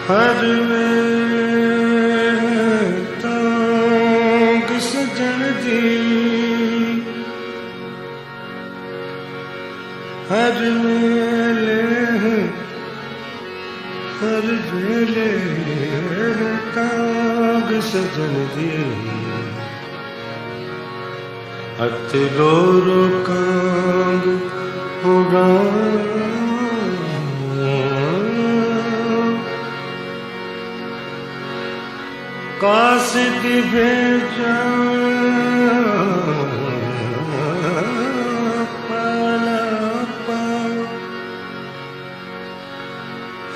हर तांग सजन दी हर वेले तांग सजन दी हथ रो रो कांग उड़ा कासिद भेजा पाला पा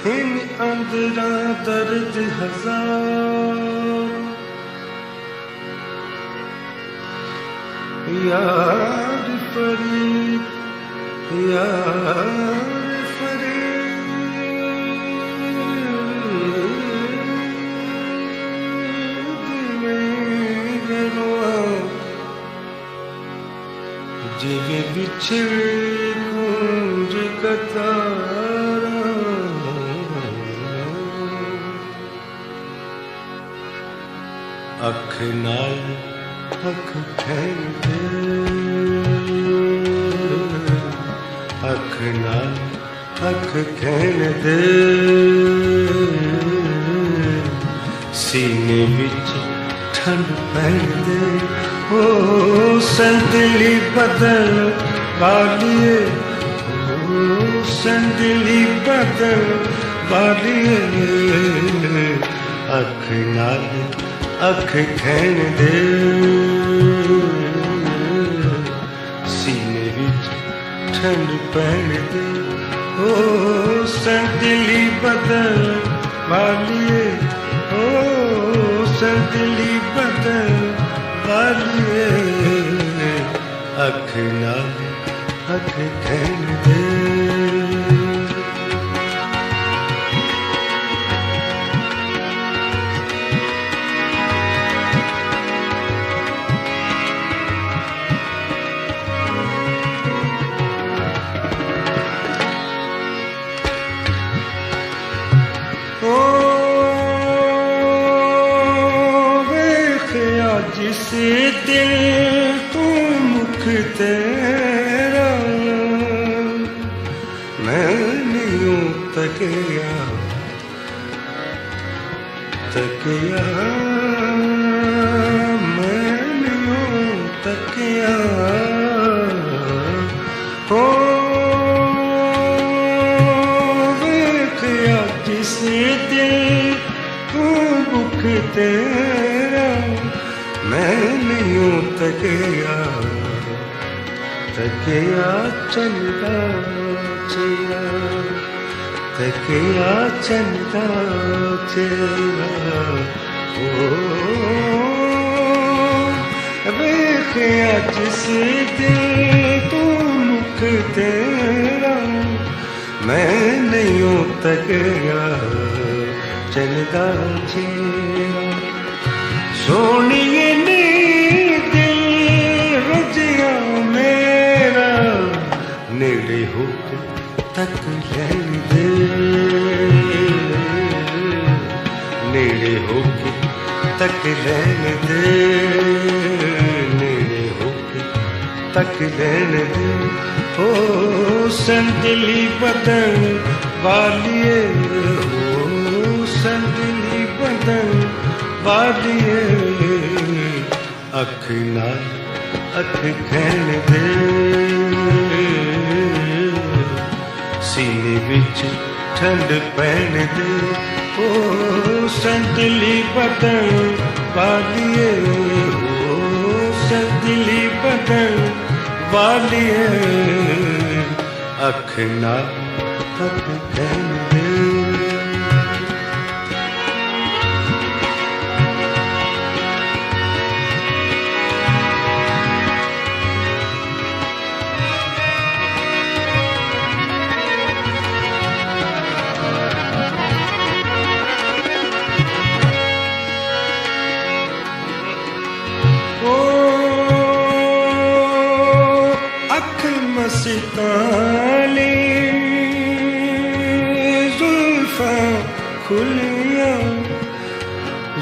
हिन अंदरा दर्द हजार यार फरीद यार जिवे बिछड़े कुंज कतारा अख नाल अख खैन दे अख नाल अख खैन दे सीने विच ठंड पैन दे ओ संदली बदल वालिए ओ संदली बदल वालिए अख नाल अख खैन दे सीने विच ठंड पैन दे ओ संदली बदल वालिए ओ संदली बदल वालिए अख नाल अख खैन दे जिस दिल तू मुख तेरा मैं नहीं तकिया तकिया मैं नहीं तकिया हो देखया जिस दिल तू मुख तेरा मैं नहीं तकिया तकिया चंदा चेरा तकिया चंदा चेरा ओ देखया जिस दिल तू मुख तेरा मैं नहीं तकिया चंदा चेरा सोनिए ने दिल रजिया मेरा नेड़े होके तक लैन दे नेड़े होके तक लैन दे नेड़े होके तक लैन दे ओ संदली बदन वालिए ओ संदली बदन वालिए अख नाल अख खैन दे सीने विच ठंड पैन दे ओ संदली बदन वालिए ओ संदली बदन वालिए अख नाल अख कहंदे मस्तानी जुल्फा खुलिया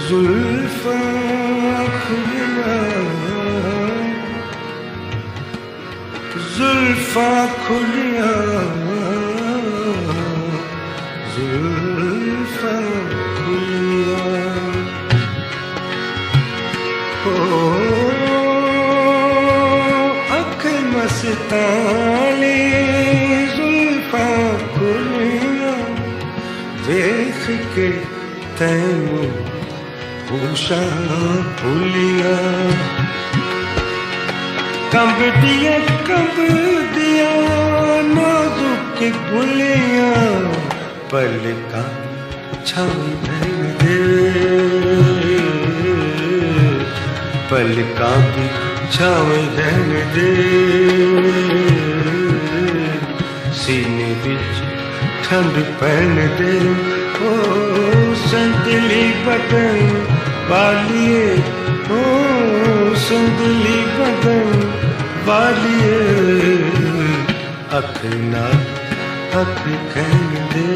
जुल्फा खुलिया जुल्फा खुलिया जुल्फा खुलिया मस्तानी जुल्फा खुलिया देख के तैनू पूछा भूलिया कंब दिया नाजुक भूलिया पलका छावी रहने दे पलका भी छावे रहने दे सीने विच ठंड पैन दे ओ संदली बदन वालिए ओ संदली बदन वालिए अख नाल अख कहन दे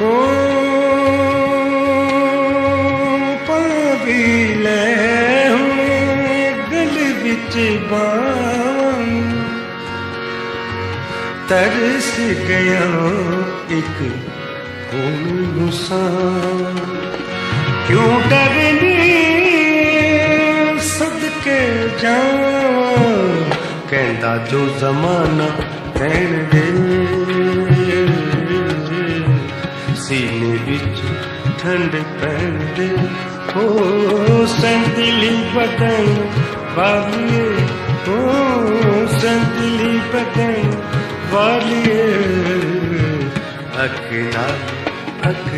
ओ पावी ले हुए गल विच बां तरस गया एक खून सा क्यों डरनी सदके जावां कहंदा जो जमाना कहन दे सीने विच ठंड पैन दे ओ संदली बदन वालिए ओ संदली बदन वालिए अख नाल अख